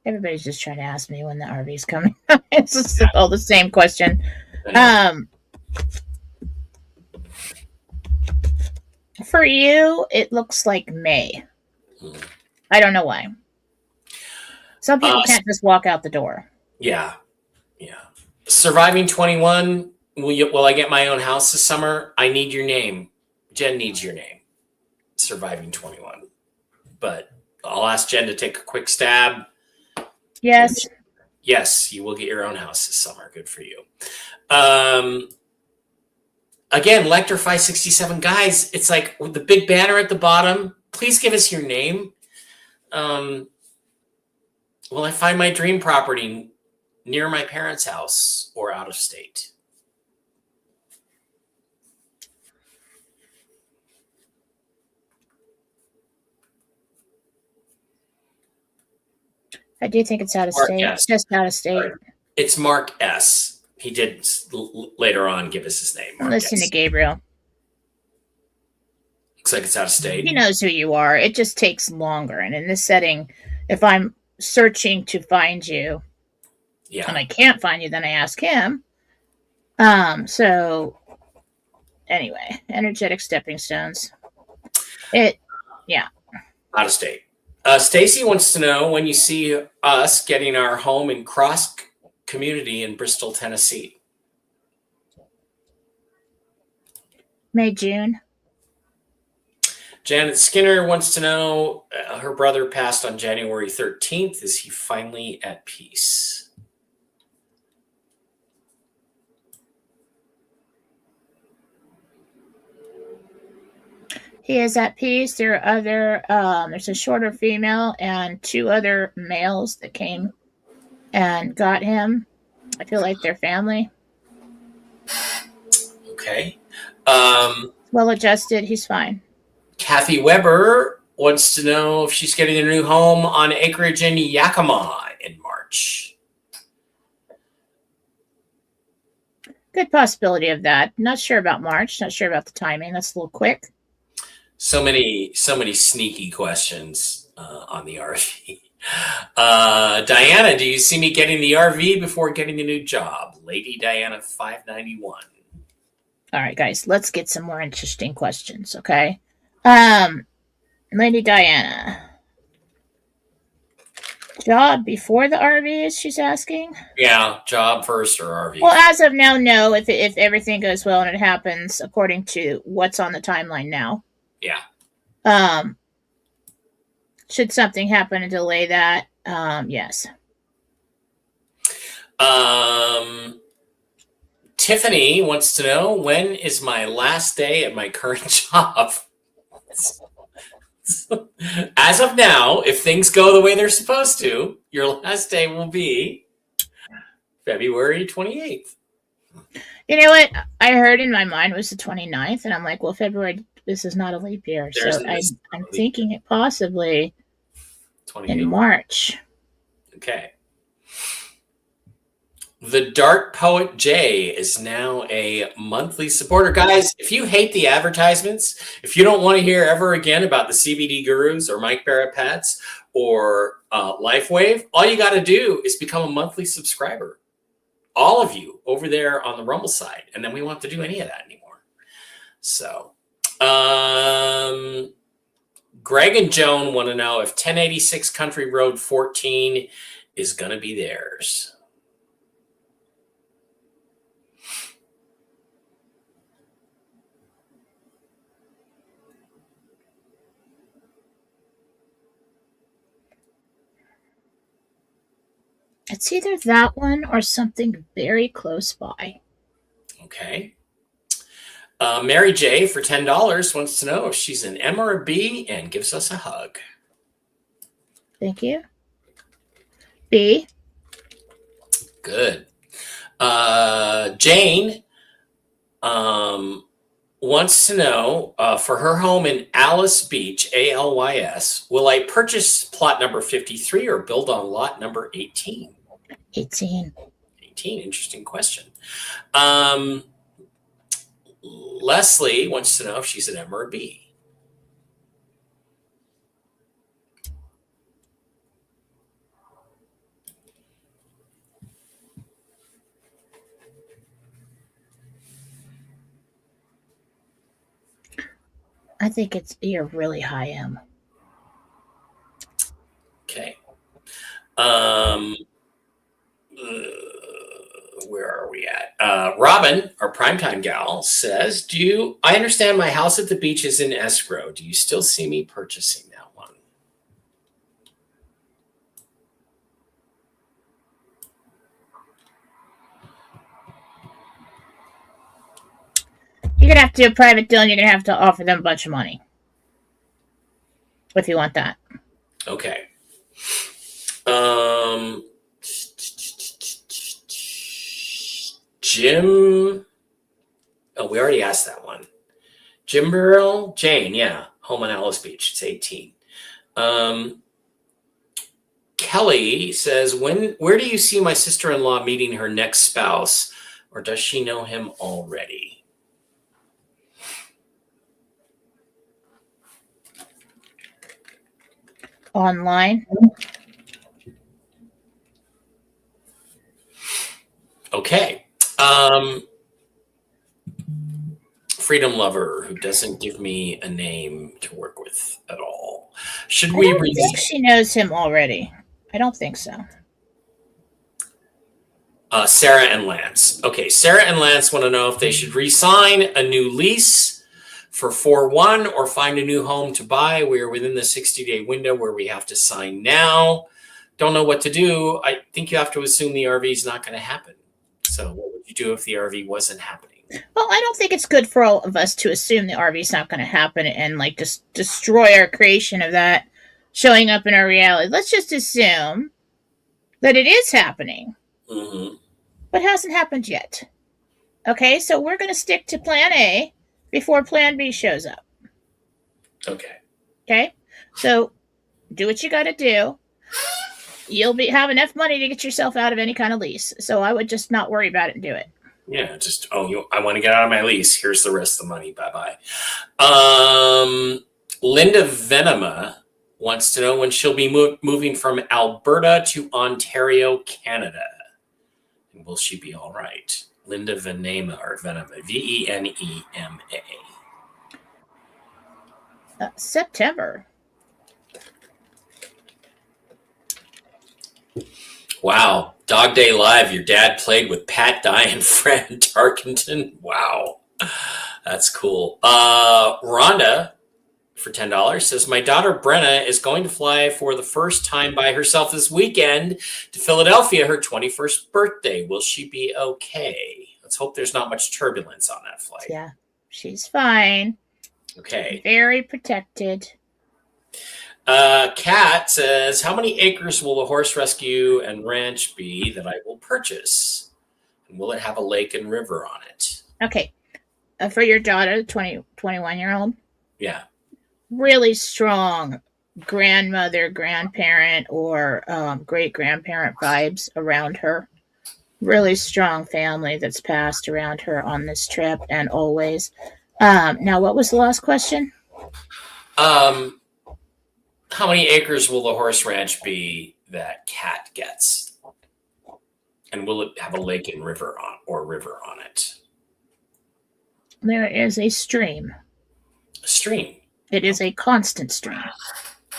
Everybody's just trying to ask me when the RV's coming. It's just all the same question. For you, it looks like May. I don't know why. Some people can't just walk out the door. Yeah. Surviving 21. Will I get my own house this summer? I need your name. Jen needs your name. Surviving 21. But I'll ask Jen to take a quick stab. Yes. Yes, you will get your own house this summer. Good for you. Again, Lecter 567. Guys, it's like with the big banner at the bottom. Please give us your name. Will I find my dream property near my parents' house or out of state? I do think it's out of state. S. Just out of state. Right. It's Mark S. He did later on give us his name. Listen to Gabriel. Looks like it's out of state. He knows who you are. It just takes longer. And in this setting, if I'm searching to find you, and I can't find you, then I ask him. So anyway, energetic stepping stones. Out of state. Stacy wants to know when you see us getting our home in Cross Community in Bristol, Tennessee. May, June. Janet Skinner wants to know her brother passed on January 13th. Is he finally at peace? He is at peace. There are other, there's a shorter female and 2 other males that came and got him. I feel like they're family. Okay. Well adjusted. He's fine. Kathy Weber wants to know if she's getting a new home on acreage in Yakima in March. Good possibility of that. Not sure about March. Not sure about the timing. That's a little quick. So many sneaky questions on the RV. Diana, do you see me getting the RV before getting a new job? Lady Diana 591. All right, guys, let's get some more interesting questions, okay? Lady Diana. Job before the RV, she's asking? Yeah, job first or RV. Well, as of now, no, if everything goes well and it happens according to what's on the timeline now. Yeah. Should something happen to delay that? Yes. Tiffany wants to know, when is my last day at my current job? As of now, if things go the way they're supposed to, your last day will be February 28th. You know what? I heard in my mind was the 29th, and I'm like, well, February, this is not a leap year. So I'm thinking it possibly 28th. In March. Okay. The Dark Poet J is now a monthly supporter. Guys, if you hate the advertisements, if you don't want to hear ever again about the CBD gurus or Mike Barrett Pets or LifeWave, all you got to do is become a monthly subscriber. All of you over there on the Rumble side. And then we won't have to do any of that anymore. So, Greg and Joan want to know if 1086 Country Road 14 is going to be theirs. It's either that one or something very close by. Okay. Mary J for $10 wants to know if she's an M or a B and gives us a hug. Thank you. B. Good. Jane wants to know for her home in Alice Beach, ALYS, will I purchase plot number 53 or build on lot number 18? 18. 18, interesting question. Leslie wants to know if she's an M or a B. I think you're really high M. Okay. Where are we at? Robin, our primetime gal, says, I understand my house at the beach is in escrow. Do you still see me purchasing that one? You're going to have to do a private deal and you're going to have to offer them a bunch of money. If you want that. Okay. Jim. Oh, we already asked that one. Jim Burrell, Jane, yeah. Home on Alice Beach. It's 18. Kelly says, where do you see my sister-in-law meeting her next spouse? Or does she know him already? Online. Okay. Freedom Lover, who doesn't give me a name to work with at all. Should we I think she knows him already. I don't think so. Sarah and Lance. Okay, Sarah and Lance want to know if they should re-sign a new lease for 4/1 or find a new home to buy. We are within the 60-day window where we have to sign now. Don't know what to do. I think you have to assume the RV is not going to happen. So what would you do if the RV wasn't happening? Well, I don't think it's good for all of us to assume the RV is not going to happen and like just destroy our creation of that showing up in our reality. Let's just assume that it is happening, but hasn't happened yet. Okay, so we're going to stick to plan A before plan B shows up. Okay, so do what you got to do. You'll have enough money to get yourself out of any kind of lease. So I would just not worry about it and do it. Yeah, just, I want to get out of my lease. Here's the rest of the money. Bye-bye. Linda Venema wants to know when she'll be moving from Alberta to Ontario, Canada. And will she be all right? Linda Venema, or Venema, Venema. September. Wow. Dog Day Live, your dad played with Pat Dye and Fran Tarkenton. Wow. That's cool. Rhonda, for $10, says, my daughter Brenna is going to fly for the first time by herself this weekend to Philadelphia, her 21st birthday. Will she be okay? Let's hope there's not much turbulence on that flight. Yeah, she's fine. Okay. Very protected. Kat says, how many acres will the horse rescue and ranch be that I will purchase? And will it have a lake and river on it? Okay. For your daughter, 21-year-old? Yeah. Really strong grandmother, grandparent, or great-grandparent vibes around her. Really strong family that's passed around her on this trip and always. Now, what was the last question? How many acres will the horse ranch be that Kat gets? And will it have a lake and river on it? There is a stream. A stream. It is a constant stream.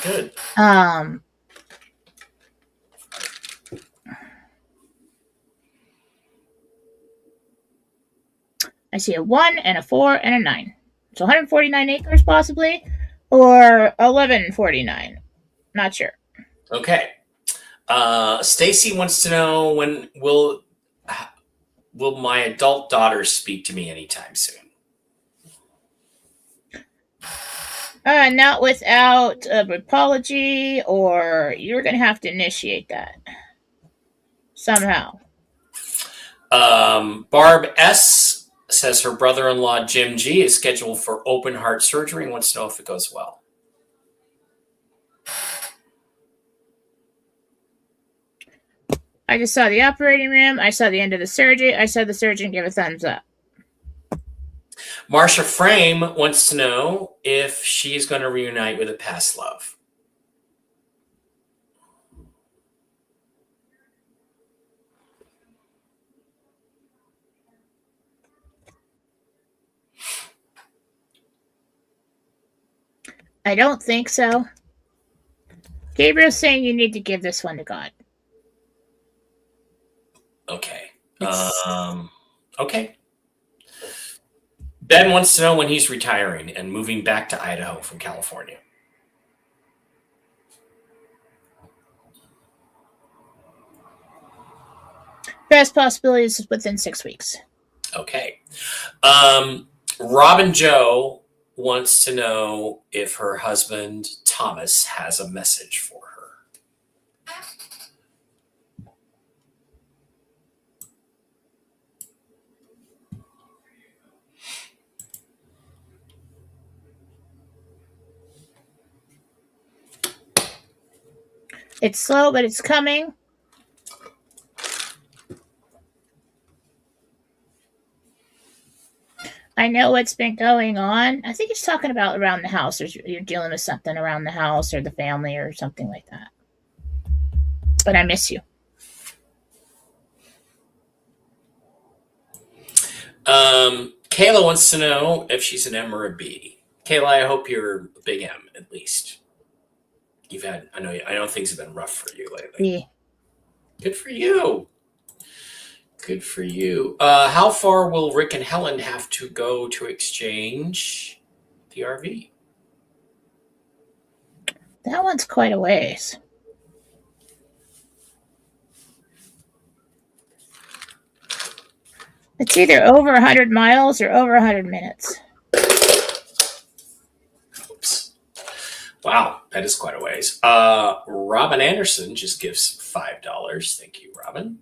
Good. I see a 1 and a 4 and a 9. So 149 acres possibly, or 1149. Not sure. Okay. Stacy wants to know when will my adult daughter speak to me anytime soon? Not without an apology, or you're going to have to initiate that somehow. Barb S says her brother-in-law Jim G is scheduled for open heart surgery and wants to know if it goes well. I just saw the operating room. I saw the end of the surgery. I saw the surgeon give a thumbs up. Marsha Frame wants to know if she's going to reunite with a past love. I don't think so. Gabriel's saying you need to give this one to God. Okay. Okay. Ben wants to know when he's retiring and moving back to Idaho from California. Best possibility is within 6 weeks. Okay. Robin Joe wants to know if her husband Thomas has a message for her. It's slow, but it's coming. I know what's been going on. I think he's talking about around the house, or you're dealing with something around the house or the family or something like that. But I miss you. Kayla wants to know if she's an M or a B. Kayla, I hope you're a big M at least. I know things have been rough for you lately. B. Good for you. Good for you. How far will Rick and Helen have to go to exchange the RV? That one's quite a ways. It's either over 100 miles or over 100 minutes. Oops. Wow, that is quite a ways. Robin Anderson just gives $5. Thank you, Robin.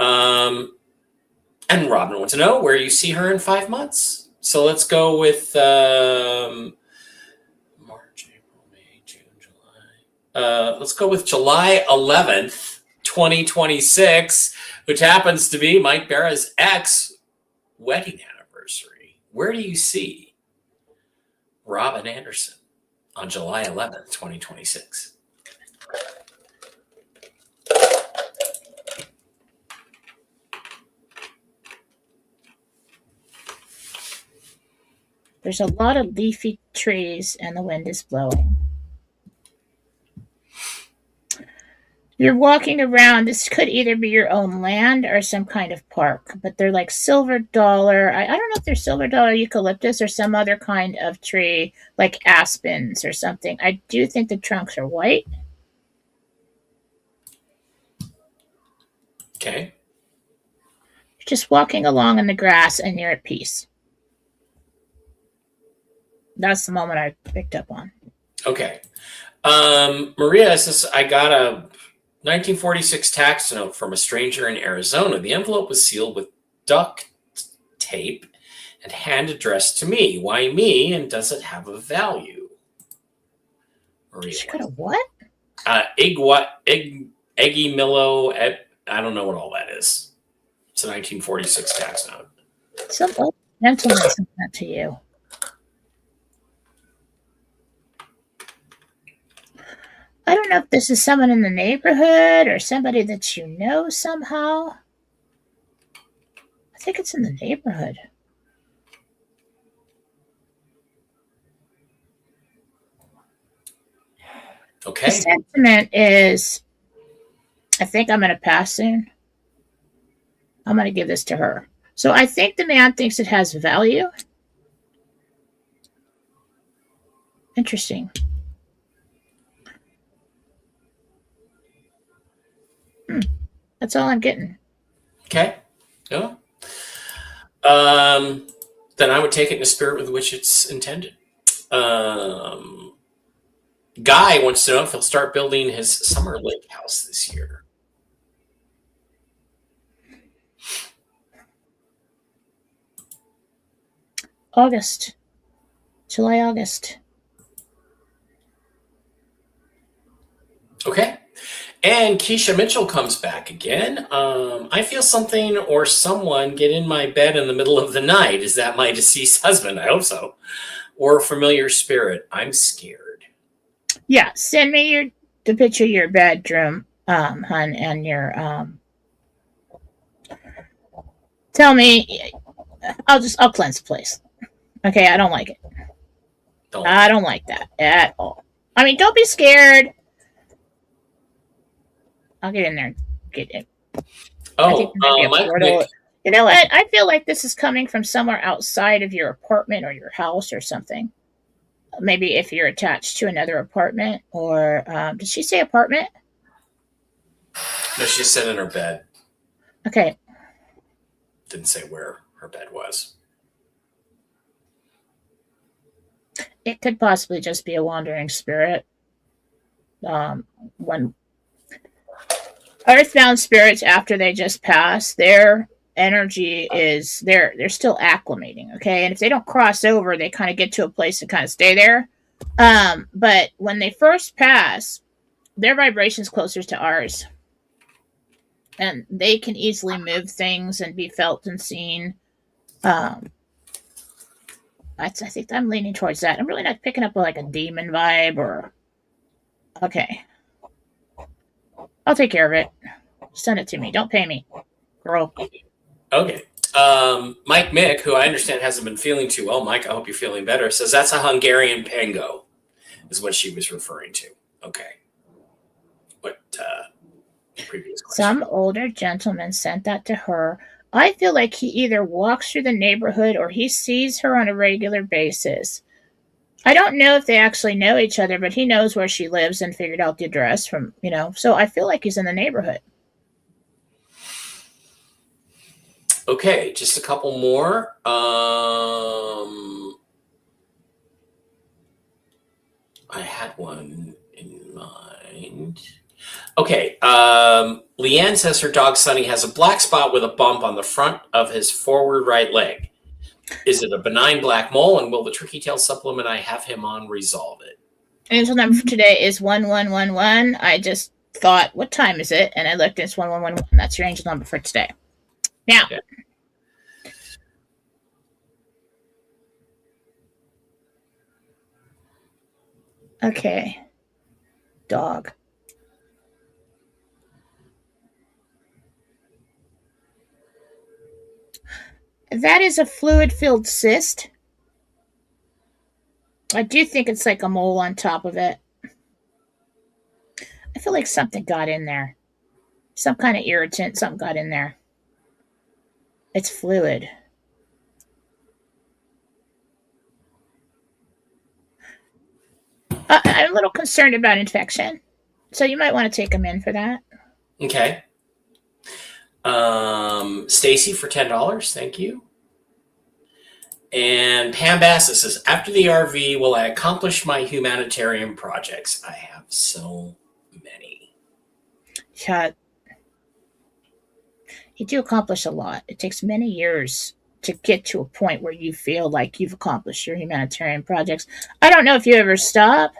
And Robin wants to know where you see her in 5 months. So let's go with March, April, May, June, July. Let's go with July 11th, 2026, which happens to be Mike Bara's wedding anniversary. Where do you see Robin Anderson on July 11th, 2026? There's a lot of leafy trees and the wind is blowing. You're walking around. This could either be your own land or some kind of park, but they're like silver dollar. I don't know if they're silver dollar eucalyptus or some other kind of tree, like aspens or something. I do think the trunks are white. Okay. You're just walking along in the grass and you're at peace. That's the moment I picked up on. Okay. Maria says, I got a 1946 tax note from a stranger in Arizona. The envelope was sealed with duct tape and hand addressed to me. Why me? And does it have a value? Maria. She got a what? Eggy Millo. I don't know what all that is. It's a 1946 tax note. Some old gentleman sent that to you. I don't know if this is someone in the neighborhood or somebody that you know somehow. I think it's in the neighborhood. Okay. The sentiment is, I think I'm going to pass soon. I'm going to give this to her. So I think the man thinks it has value. Interesting. That's all I'm getting. Okay. Yeah. Then I would take it in the spirit with which it's intended. Guy wants to know if he'll start building his summer lake house this year. August. July, August. Okay. And Keisha Mitchell comes back again. I feel something or someone get in my bed in the middle of the night. Is that my deceased husband? I hope so. Or a familiar spirit. I'm scared. Yeah, send me the picture of your bedroom, hun, and your tell me. I'll cleanse the place. Okay, I don't like it. I don't like that at all. I mean, don't be scared. I'll get in there and get it. I think there might be a portal. You know what? I feel like this is coming from somewhere outside of your apartment or your house or something. Maybe if you're attached to another apartment, or did she say apartment? No, she said in her bed. Okay. Didn't say where her bed was. It could possibly just be a wandering spirit. When earthbound spirits, after they just pass, their energy is they're still acclimating, okay? And if they don't cross over, they kind of get to a place to kind of stay there. But when they first pass, their vibration's closer to ours. And they can easily move things and be felt and seen. I think I'm leaning towards that. I'm really not picking up like a demon vibe or. Okay. I'll take care of it. Send it to me. Don't pay me, girl. Okay. Mike Mick, who I understand hasn't been feeling too well. Mike, I hope you're feeling better. Says that's a Hungarian pango, is what she was referring to. Okay. What previous question? Some older gentleman sent that to her. I feel like he either walks through the neighborhood or he sees her on a regular basis. I don't know if they actually know each other, but he knows where she lives and figured out the address from, so I feel like he's in the neighborhood. Okay, just a couple more. I had one in mind. Okay, Leanne says her dog Sunny has a black spot with a bump on the front of his forward right leg. Is it a benign black mole, and will the Tricky Tail supplement I have him on resolve it? Angel number for today is 1111. I just thought, what time is it? And I looked, and it's 1111. That's your angel number for today. Now. Okay. Okay. Dog. That is a fluid-filled cyst. I do think it's like a mole on top of it. I feel like something got in there. Some kind of irritant, something got in there. It's fluid. I'm a little concerned about infection, so you might want to take them in for that. Okay. Stacy for $10, thank you. And Pam Bassett says, after the RV, will I accomplish my humanitarian projects? I have so many. Yeah. You do accomplish a lot. It takes many years to get to a point where you feel like you've accomplished your humanitarian projects. I don't know if you ever stop.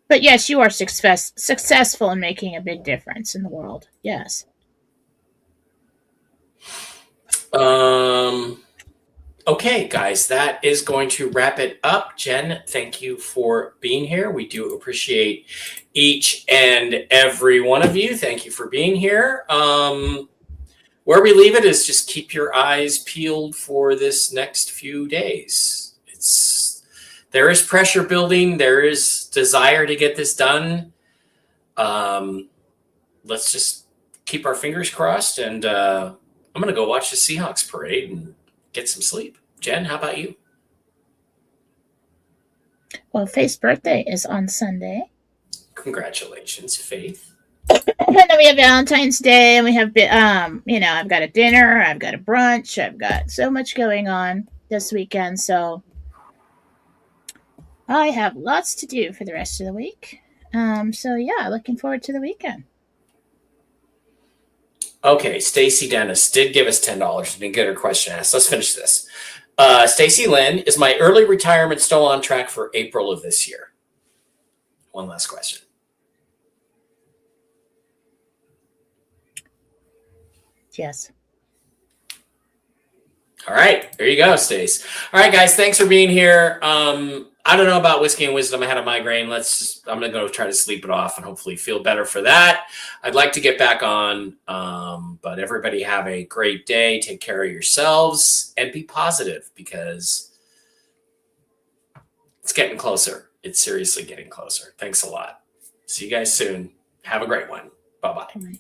But yes, you are successful in making a big difference in the world. Yes. Okay, guys, that is going to wrap it up. Jen, thank you for being here. We do appreciate each and every one of you. Thank you for being here. Where we leave it is just keep your eyes peeled for this next few days. There is pressure building. There is desire to get this done. Let's just keep our fingers crossed, and I'm going to go watch the Seahawks parade and get some sleep. Jen, how about you? Well, Faith's birthday is on Sunday. Congratulations, Faith. And then we have Valentine's Day, and we have, I've got a dinner, I've got a brunch, I've got so much going on this weekend, so I have lots to do for the rest of the week. So yeah, looking forward to the weekend. Okay, Stacy Dennis did give us $10. Didn't get her question asked. Let's finish this. Stacy Lynn, is my early retirement still on track for April of this year? One last question. Yes. All right, there you go, Stace. All right, guys, thanks for being here. I don't know about whiskey and wisdom. I had a migraine. I'm gonna go try to sleep it off and hopefully feel better for that. I'd like to get back on, but everybody have a great day. Take care of yourselves and be positive because it's getting closer. It's seriously getting closer. Thanks a lot. See you guys soon. Have a great one. Bye-bye.